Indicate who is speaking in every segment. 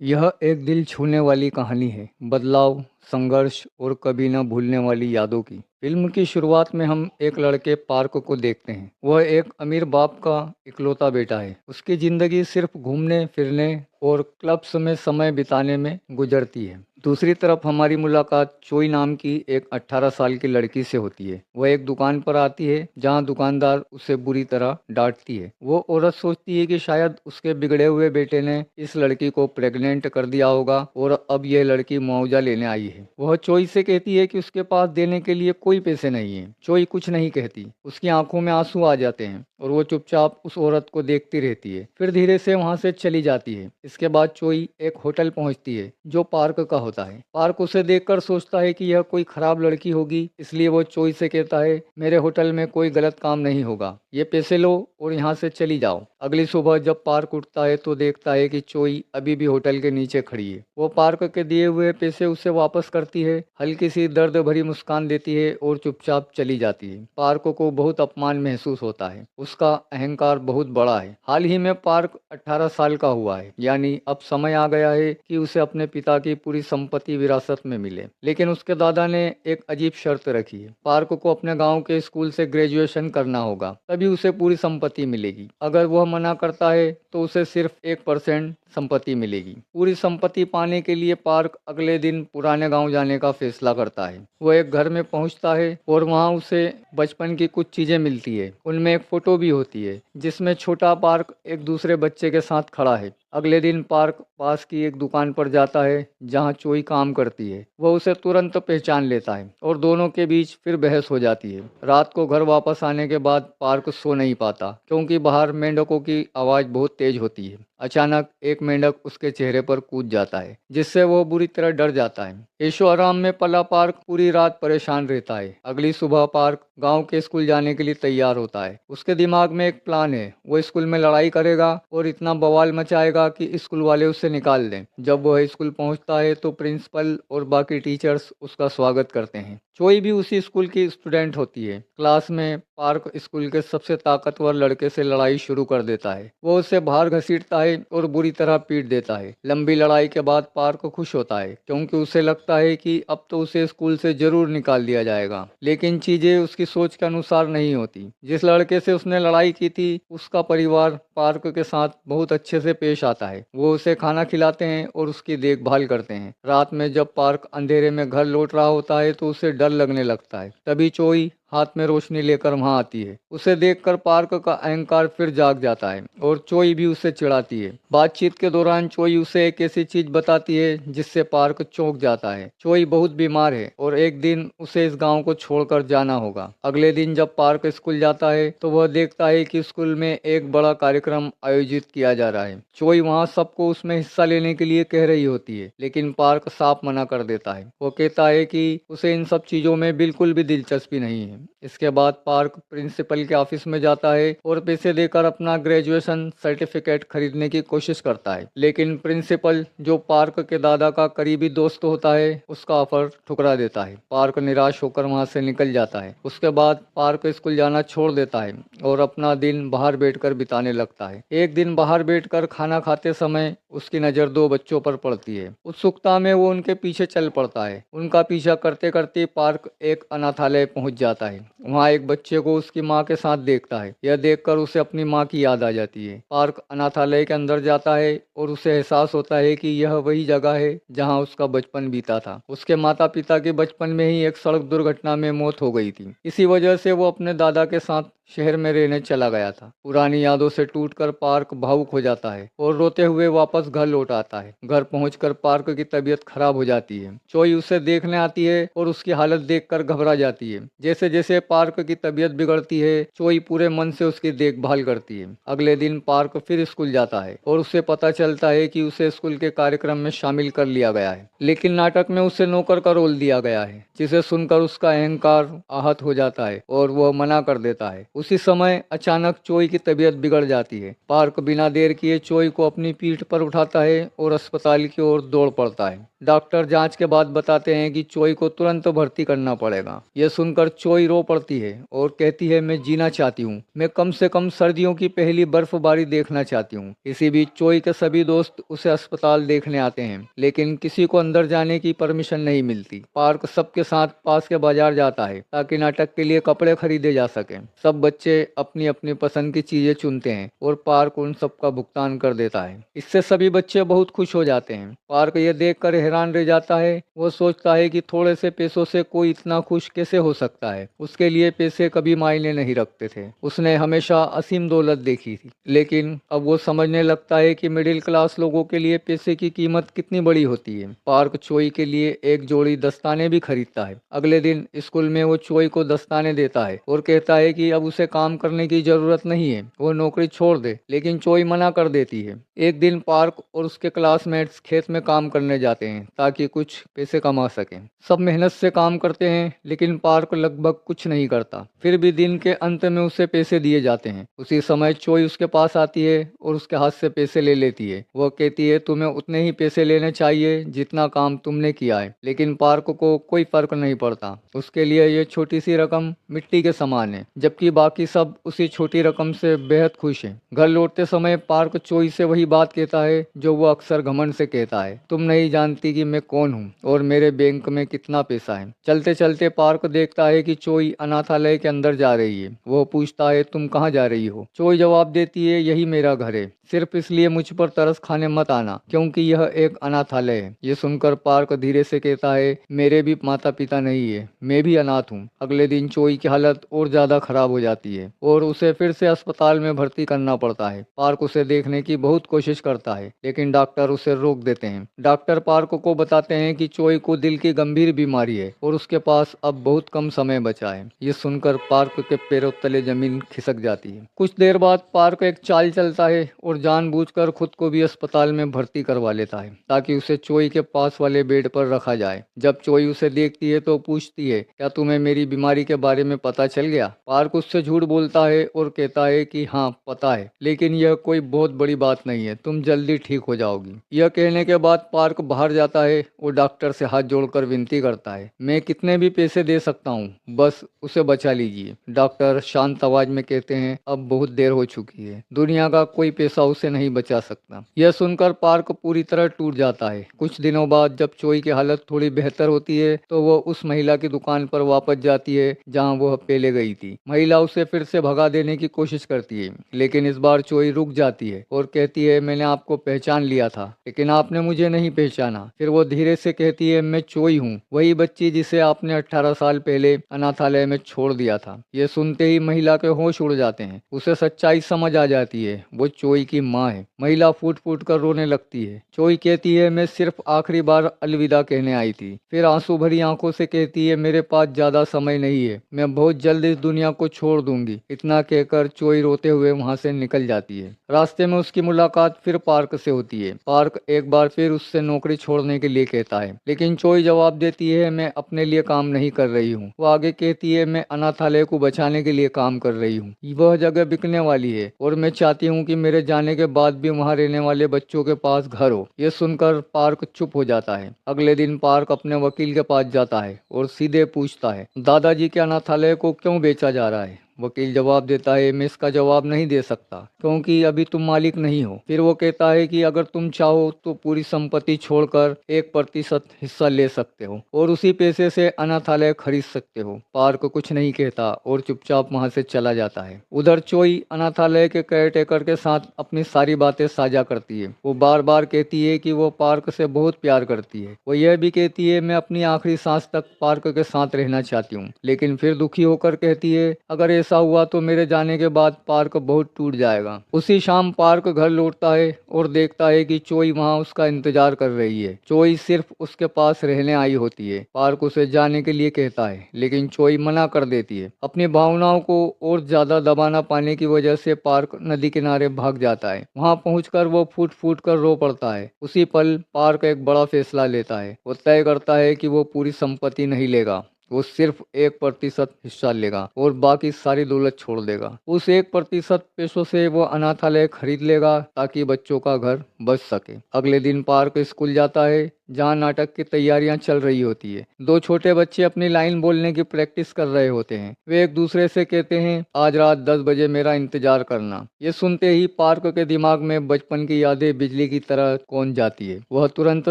Speaker 1: यह एक दिल छूने वाली कहानी है, बदलाव, संघर्ष और कभी न भूलने वाली यादों की। फिल्म की शुरुआत में हम एक लड़के पार्क को देखते हैं। वह एक अमीर बाप का इकलौता बेटा है। उसकी जिंदगी सिर्फ घूमने फिरने और क्लब्स में समय बिताने में गुजरती है। दूसरी तरफ हमारी मुलाकात चोई नाम की एक 18 साल की लड़की से होती है। वह एक दुकान पर आती है जहां दुकानदार उसे बुरी तरह डांटती है। वो औरत सोचती है कि शायद उसके बिगड़े हुए बेटे ने इस लड़की को प्रेग्नेंट कर दिया होगा और अब यह लड़की मुआवजा लेने आई है। वह चोई से कहती है कि उसके पास देने के लिए कोई पैसे नहीं है। चोई कुछ नहीं कहती। उसकी आंखों में आंसू आ जाते हैं और वो चुपचाप उस औरत को देखती रहती है, फिर धीरे से वहां से चली जाती है। इसके बाद चोई एक होटल पहुंचती है जो पार्क का होता है। पार्क उसे देखकर सोचता है कि यह कोई खराब लड़की होगी, इसलिए वो चोई से कहता है, मेरे होटल में कोई गलत काम नहीं होगा, ये पैसे लो और यहाँ से चली जाओ। अगली सुबह जब पार्क उठता है तो देखता है कि चोई अभी भी होटल के नीचे खड़ी है। वो पार्क के दिए हुए पैसे उसे वापस करती है, हल्की सी दर्द भरी मुस्कान देती है और चुपचाप चली जाती है। पार्क को बहुत अपमान महसूस होता है। उसका अहंकार बहुत बड़ा है। हाल ही में पार्क 18 साल का हुआ है, यानी अब समय आ गया है कि उसे अपने पिता की पूरी संपत्ति विरासत में मिले। लेकिन उसके दादा ने एक अजीब शर्त रखी है। पार्क को अपने गांव के स्कूल से ग्रेजुएशन करना होगा, तभी उसे पूरी संपत्ति मिलेगी। अगर वह मना करता है तो उसे सिर्फ 1% संपत्ति मिलेगी। पूरी संपत्ति पाने के लिए पार्क अगले दिन पुराने गांव जाने का फैसला करता है। वो एक घर में पहुंचता है और वहां उसे बचपन की कुछ चीजें मिलती है। उनमें एक फोटो भी होती है जिसमें छोटा पार्क एक दूसरे बच्चे के साथ खड़ा है। अगले दिन पार्क पास की एक दुकान पर जाता है जहां चोई काम करती है। वह उसे तुरंत पहचान लेता है और दोनों के बीच फिर बहस हो जाती है। रात को घर वापस आने के बाद पार्क सो नहीं पाता क्योंकि बाहर मेंढकों की आवाज बहुत तेज होती है। अचानक एक मेंढक उसके चेहरे पर कूद जाता है जिससे वो बुरी तरह डर जाता है। ऐशो आराम में पला पार्क पूरी रात परेशान रहता है। अगली सुबह पार्क गांव के स्कूल जाने के लिए तैयार होता है। उसके दिमाग में एक प्लान है। वो स्कूल में लड़ाई करेगा और इतना बवाल मचाएगा कि स्कूल वाले उसे निकाल दें। जब वह स्कूल पहुंचता है तो प्रिंसिपल और बाकी टीचर्स उसका स्वागत करते हैं। चोई भी उसी स्कूल की स्टूडेंट होती है। क्लास में पार्क स्कूल के सबसे ताकतवर लड़के से लड़ाई शुरू कर देता है। वो उसे बाहर घसीटता है और बुरी तरह पीट देता है। लंबी लड़ाई के बाद पार्क खुश होता है क्योंकि उसे लगता है कि अब तो उसे स्कूल से जरूर निकाल दिया जाएगा। लेकिन चीजें उसकी सोच के अनुसार नहीं होती। जिस लड़के से उसने लड़ाई की थी उसका परिवार पार्क के साथ बहुत अच्छे से पेश आता है। वो उसे खाना खिलाते हैं और उसकी देखभाल करते हैं। रात में जब पार्क अंधेरे में घर लौट रहा होता है तो उसे डर लगने लगता है। तभी चोई हाथ में रोशनी लेकर वहां आती है। उसे देखकर पार्क का अहंकार फिर जाग जाता है और चोई भी उसे चिढ़ाती है। बातचीत के दौरान चोई उसे एक ऐसी चीज बताती है जिससे पार्क चौंक जाता है। चोई बहुत बीमार है और एक दिन उसे इस गांव को छोड़कर जाना होगा। अगले दिन जब पार्क स्कूल जाता है तो वह देखता है कि स्कूल में एक बड़ा कार्यक्रम आयोजित किया जा रहा है। चोई वहां सबको उसमें हिस्सा लेने के लिए कह रही होती है, लेकिन पार्क साफ मना कर देता है। वो कहता है कि उसे इन सब चीजों में बिल्कुल भी दिलचस्पी नहीं है। इसके बाद पार्क प्रिंसिपल के ऑफिस में जाता है और पैसे देकर अपना ग्रेजुएशन सर्टिफिकेट खरीदने की कोशिश करता है। लेकिन प्रिंसिपल, जो पार्क के दादा का करीबी दोस्त होता है, उसका ऑफर ठुकरा देता है। पार्क निराश होकर वहां से निकल जाता है। उसके बाद पार्क स्कूल जाना छोड़ देता है और अपना दिन बाहर बैठकर बिताने लगता है। एक दिन बाहर बैठकर खाना खाते समय उसकी नजर दो बच्चों पर पड़ती है। उत्सुकता में वो उनके पीछे चल पड़ता है। उनका पीछा करते करते पार्क एक अनाथालय पहुंच जाता है। वहाँ एक बच्चे को उसकी माँ के साथ देखता है। यह देखकर उसे अपनी माँ की याद आ जाती है। पार्क अनाथालय के अंदर जाता है और उसे एहसास होता है कि यह वही जगह है जहाँ उसका बचपन बीता था। उसके माता पिता के बचपन में ही एक सड़क दुर्घटना में मौत हो गई थी। इसी वजह से वो अपने दादा के साथ शहर में रहने चला गया था। पुरानी यादों से टूटकर पार्क भावुक हो जाता है और रोते हुए वापस घर लौट आता है। घर पहुंचकर पार्क की तबीयत खराब हो जाती है। चोई उसे देखने आती है और उसकी हालत देखकर घबरा जाती है। जैसे जैसे पार्क की तबीयत बिगड़ती है, चोई पूरे मन से उसकी देखभाल करती है। अगले दिन पार्क फिर स्कूल जाता है और उसे पता चलता है कि उसे स्कूल के कार्यक्रम में शामिल कर लिया गया है। लेकिन नाटक में उसे नौकर का रोल दिया गया है, जिसे सुनकर उसका अहंकार आहत हो जाता है और वह मना कर देता है। उसी समय अचानक चोई की तबीयत बिगड़ जाती है। पार्क बिना देर किए चोई को अपनी पीठ पर उठाता है और अस्पताल की ओर दौड़ पड़ता है। डॉक्टर जांच के बाद बताते हैं कि चोई को तुरंत भर्ती करना पड़ेगा। यह सुनकर चोई रो पड़ती है और कहती है, मैं जीना चाहती हूँ, मैं कम से कम सर्दियों की पहली बर्फबारी देखना चाहती हूँ। इसी बीच चोई के सभी दोस्त उसे अस्पताल देखने आते हैं, लेकिन किसी को अंदर जाने की परमिशन नहीं मिलती। पार्क सबके साथ पास के बाजार जाता है ताकि नाटक के लिए कपड़े खरीदे जा सके। सब बच्चे अपनी अपनी पसंद की चीजें चुनते हैं और पार्क उन सबका भुगतान कर देता है। इससे सभी बच्चे बहुत खुश हो जाते हैं। पार्क ये देखकर हैरान रह जाता है। वो सोचता है कि थोड़े से पैसों से कोई इतना खुश कैसे हो सकता है। उसके लिए पैसे कभी मायने नहीं रखते थे। उसने हमेशा असीम दौलत देखी थी, लेकिन अब वो समझने लगता है कि मिडिल क्लास लोगों के लिए पैसे की कीमत कितनी बड़ी होती है। पार्क चोई के लिए एक जोड़ी दस्ताने भी खरीदता है। अगले दिन स्कूल में वो चोई को दस्ताने देता है और कहता है कि अब उसे काम करने की जरूरत नहीं है, वो नौकरी छोड़ दे, लेकिन चोई मना कर देती है। एक दिन पार्क और उसके क्लासमेट्स खेत में काम करने जाते हैं ताकि कुछ पैसे कमा सकें। सब मेहनत से काम करते हैं, लेकिन पार्क लगभग कुछ नहीं करता। फिर भी दिन के अंत में उसे पैसे दिए जाते हैं। उसी समय चोई उसके पास आती है और उसके हाथ से पैसे ले लेती है। वह कहती है, तुम्हें उतने ही पैसे लेने चाहिए जितना काम तुमने किया है। लेकिन पार्क को कोई फर्क नहीं पड़ता। उसके लिए ये छोटी सी रकम मिट्टी के समान है, जबकि बाकी सब उसी छोटी रकम से बेहद खुश हैं। घर लौटते समय पार्क चोई से वही बात कहता है जो वो अक्सर घमंड से कहता है, तुम नहीं जानती कि मैं कौन हूँ और मेरे बैंक में कितना पैसा है। चलते चलते पार्क देखता है कि चोई अनाथालय के अंदर जा रही है। वो पूछता है, तुम कहाँ जा रही हो? चोई जवाब देती है, यही मेरा घर है, सिर्फ इसलिए मुझ पर तरस खाने मत आना, क्योंकि यह एक अनाथालय है। ये सुनकर पार्क धीरे से कहता है, मेरे भी माता पिता नहीं है, मैं भी अनाथ हूँ। अगले दिन चोई की हालत और ज्यादा खराब हो जाती है और उसे फिर से अस्पताल में भर्ती करना पड़ता है। पार्क उसे देखने की बहुत कोशिश करता है, लेकिन डॉक्टर उसे रोक देते हैं। डॉक्टर पार्क को बताते हैं कि चोई को दिल की गंभीर बीमारी है और उसके पास अब बहुत कम समय बचा है। ये सुनकर पार्क के पैरों तले जमीन खिसक जाती है। कुछ देर बाद पार्क एक चाल चलता है और जानबूझकर खुद को भी अस्पताल में भर्ती करवा लेता है ताकि उसे चोई के पास वाले बेड पर रखा जाए। जब चोई उसे देखती है तो पूछती है, क्या तुम्हें मेरी बीमारी के बारे में पता चल गया? पार्क उससे झूठ बोलता है और कहता है कि हाँ पता है, लेकिन यह कोई बहुत बड़ी बात नहीं है, तुम जल्दी ठीक हो जाओगी। यह कहने के बाद पार्क बाहर जाता है और डॉक्टर से हाथ जोड़कर विनती करता है, मैं कितने भी पैसे दे सकता हूँ, बस उसे बचा लीजिए। डॉक्टर शांत आवाज में कहते हैं, अब बहुत देर हो चुकी है, दुनिया का कोई पैसा उसे नहीं बचा सकता। यह सुनकर पार्क पूरी तरह टूट जाता है। कुछ दिनों बाद जब चोई की हालत थोड़ी बेहतर होती है तो वो उस महिला की दुकान पर वापस जाती है जहां वह पहले गई थी। महिला उसे फिर से भगा देने की कोशिश करती है, लेकिन इस बार चोई रुक जाती है और कहती है, मैंने आपको पहचान लिया था, लेकिन आपने मुझे नहीं पहचाना। फिर वो धीरे से कहती है, मैं चोई हूँ, वही बच्ची जिसे आपने 18 साल पहले अनाथालय में छोड़ दिया था। ये सुनते ही महिला के होश उड़ जाते हैं। उसे सच्चाई समझ आ जाती है, वो चोई की माँ है। महिला फूट फूट कर रोने लगती है। चोई कहती है, मैं सिर्फ आखिरी बार अलविदा कहने आई थी। फिर आंसू भरी आंखों से कहती है, मेरे पास ज्यादा समय नहीं है, मैं बहुत जल्द इस दुनिया को छोड़ दूंगी। इतना कहकर चोई रोते हुए वहां से निकल जाती है। रास्ते में उसकी मुलाकात फिर पार्क से होती है। पार्क एक बार फिर उससे नौकरी छोड़ने के लिए कहता है, लेकिन चोई जवाब देती है, मैं अपने लिए काम नहीं कर रही हूँ। वो आगे कहती है, मैं अनाथालय को बचाने के लिए काम कर रही हूँ। वह जगह बिकने वाली है और मैं चाहती हूँ कि मेरे जाने के बाद भी वहाँ रहने वाले बच्चों के पास घर हो। यह सुनकर पार्क चुप हो जाता है। अगले दिन पार्क अपने वकील के पास जाता है और सीधे पूछता है, दादाजी के अनाथालय को क्यों बेचा जा रहा है? वकील जवाब देता है, मैं इसका जवाब नहीं दे सकता क्योंकि अभी तुम मालिक नहीं हो। फिर वो कहता है कि अगर तुम चाहो तो पूरी संपत्ति छोड़कर 1% हिस्सा ले सकते हो और उसी पैसे से अनाथालय खरीद सकते हो। पार्क कुछ नहीं कहता और चुपचाप वहां से चला जाता है। उधर चोई अनाथालय के केयरटेकर के साथ अपनी सारी बातें साझा करती है। वो बार बार कहती है कि वो पार्क से बहुत प्यार करती है। वो यह भी कहती है, मैं अपनी आखिरी सांस तक पार्क के साथ रहना चाहती हूँ, लेकिन फिर दुखी होकर कहती है, अगर ऐसा हुआ तो मेरे जाने के बाद पार्क बहुत टूट जाएगा। उसी शाम पार्क घर लौटता है और देखता है कि चोई वहाँ उसका इंतजार कर रही है। चोई सिर्फ उसके पास रहने आई होती है। पार्क उसे जाने के लिए कहता है, लेकिन चोई मना कर देती है। अपनी भावनाओं को और ज्यादा दबाना पाने की वजह से पार्क नदी किनारे भाग जाता है। वहाँ पहुंचकर वो फूट फूट कर रो पड़ता है। उसी पल पार्क एक बड़ा फैसला लेता है। वो तय करता है कि वो पूरी संपत्ति नहीं लेगा, वो सिर्फ 1% हिस्सा लेगा और बाकी सारी दौलत छोड़ देगा। उस 1% पैसों से वो अनाथालय खरीद लेगा ताकि बच्चों का घर बच सके। अगले दिन पार्क स्कूल जाता है जहाँ नाटक की तैयारियां चल रही होती है। दो छोटे बच्चे अपनी लाइन बोलने की प्रैक्टिस कर रहे होते हैं। वे एक दूसरे से कहते हैं, आज रात 10 बजे मेरा इंतजार करना। ये सुनते ही पार्क के दिमाग में बचपन की यादें बिजली की तरह कौन जाती है। वह तुरंत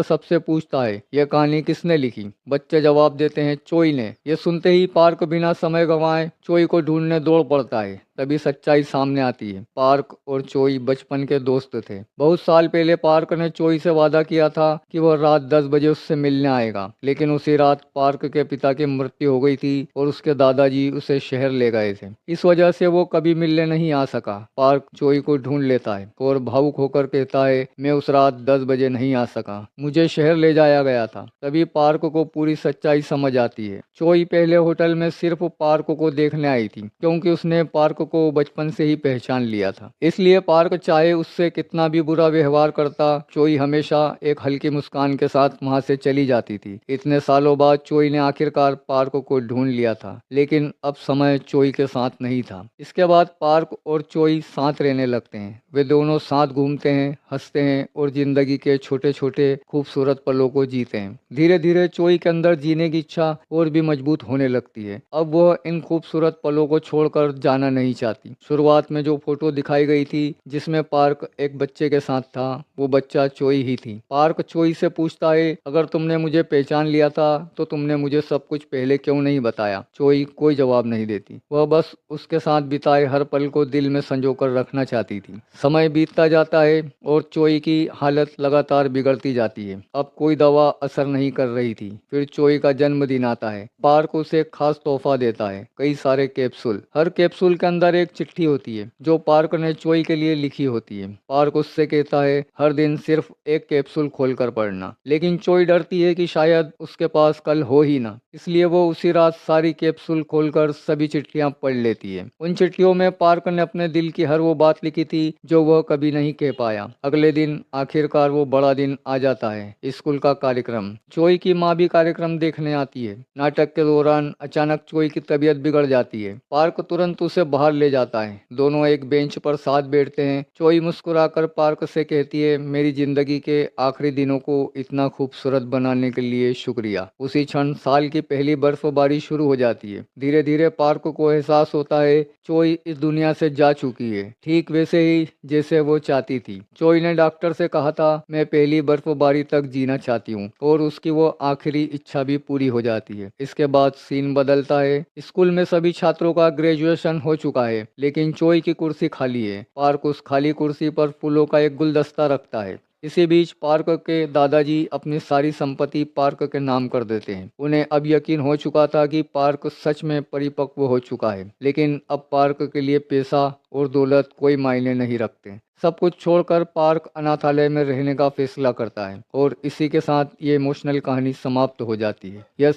Speaker 1: सबसे पूछता है, यह कहानी किसने लिखी? बच्चे जवाब देते हैं, चोई ने। ये सुनते ही पार्क बिना समय गंवाए चोई को ढूंढने दौड़ पड़ता है। तभी सच्चाई सामने आती है। पार्क और चोई बचपन के दोस्त थे। बहुत साल पहले पार्क ने चोई से वादा किया था कि वह रात 10 बजे उससे मिलने आएगा, लेकिन उसी रात पार्क के पिता की मृत्यु हो गई थी और उसके दादाजी उसे शहर ले गए थे। इस वजह से वो कभी मिलने नहीं आ सका। पार्क चोई को ढूंढ लेता है और भावुक होकर कहता है, मैं उस रात 10 बजे नहीं आ सका, मुझे शहर ले जाया गया था। तभी पार्क को पूरी सच्चाई समझ आती है। चोई पहले होटल में सिर्फ पार्क को देखने आई थी, क्योंकि उसने पार्क को बचपन से ही पहचान लिया था। इसलिए पार्क चाहे उससे कितना भी बुरा व्यवहार करता, चोई हमेशा एक हल्की मुस्कान के साथ वहां से चली जाती थी। इतने सालों बाद चोई ने आखिरकार पार्क को ढूंढ लिया था, लेकिन अब समय चोई के साथ नहीं था। इसके बाद पार्क और चोई साथ रहने लगते हैं। वे दोनों साथ घूमते हैं, हंसते हैं और जिंदगी के छोटे छोटे खूबसूरत पलों को जीते हैं। धीरे धीरे चोई के अंदर जीने की इच्छा और भी मजबूत होने लगती है। अब वह इन खूबसूरत पलों को छोड़कर जाना नहीं चाहती। शुरुआत में जो फोटो दिखाई गई थी जिसमें पार्क एक बच्चे के साथ था, वो बच्चा चोई ही थी। पार्क चोई से पूछता है, अगर तुमने मुझे पहचान लिया था तो तुमने मुझे सब कुछ पहले क्यों नहीं बताया? चोई कोई जवाब नहीं देती। वह बस उसके साथ बिताए हर पल को दिल में संजोकर रखना चाहती थी। समय बीतता जाता है और चोई की हालत लगातार बिगड़ती जाती है। अब कोई दवा असर नहीं कर रही थी। फिर चोई का जन्मदिन आता है। पार्क उसे एक खास तोहफा देता है, कई सारे कैप्सूल। हर कैप्सूल के अंदर एक चिट्ठी होती है जो पार्क ने चोई के लिए लिखी होती है। पार्क उससे कहता है, हर दिन सिर्फ एक कैप्सूल खोलकर पढ़ना। लेकिन चोई डरती है कि शायद उसके पास कल हो ही ना, इसलिए वो उसी रात सारी कैप्सूल खोलकर सभी चिट्ठियां पढ़ लेती है। उन चिट्ठियों में पार्क ने अपने दिल की हर वो बात लिखी थी जो वह कभी नहीं कह पाया। अगले दिन आखिरकार वो बड़ा दिन आ जाता है, स्कूल का कार्यक्रम। चोई की माँ भी कार्यक्रम देखने आती है। नाटक के दौरान अचानक चोई की तबीयत बिगड़ जाती है। पार्क तुरंत उसे बाहर ले जाता है। दोनों एक बेंच पर साथ बैठते हैं। चोई मुस्कुराकर पार्क से कहती है, मेरी जिंदगी के आखिरी दिनों को इतना खूबसूरत बनाने के लिए शुक्रिया। उसी क्षण साल की पहली बर्फबारी शुरू हो जाती है। धीरे धीरे पार्क को एहसास होता है चोई इस दुनिया से जा चुकी है, ठीक वैसे ही जैसे वो चाहती थी। चोई ने डॉक्टर से कहा था, मैं पहली बर्फबारी तक जीना चाहती हूँ, और उसकी वो आखिरी इच्छा भी पूरी हो जाती है। इसके बाद सीन बदलता है। स्कूल में सभी छात्रों का ग्रेजुएशन हो चुका है, लेकिन चोई की कुर्सी खाली है। पार्क उस खाली कुर्सी पर फूलों का एक गुलदस्ता रखता है। इसी बीच पार्क के दादाजी अपनी सारी संपत्ति पार्क के नाम कर देते हैं। उन्हें अब यकीन हो चुका था कि पार्क सच में परिपक्व हो चुका है, लेकिन अब पार्क के लिए पैसा और दौलत कोई मायने नहीं रखते। सब कुछ छोड़कर पार्क अनाथालय में रहने का फैसला करता है और इसी के साथ ये इमोशनल कहानी समाप्त हो जाती है। यह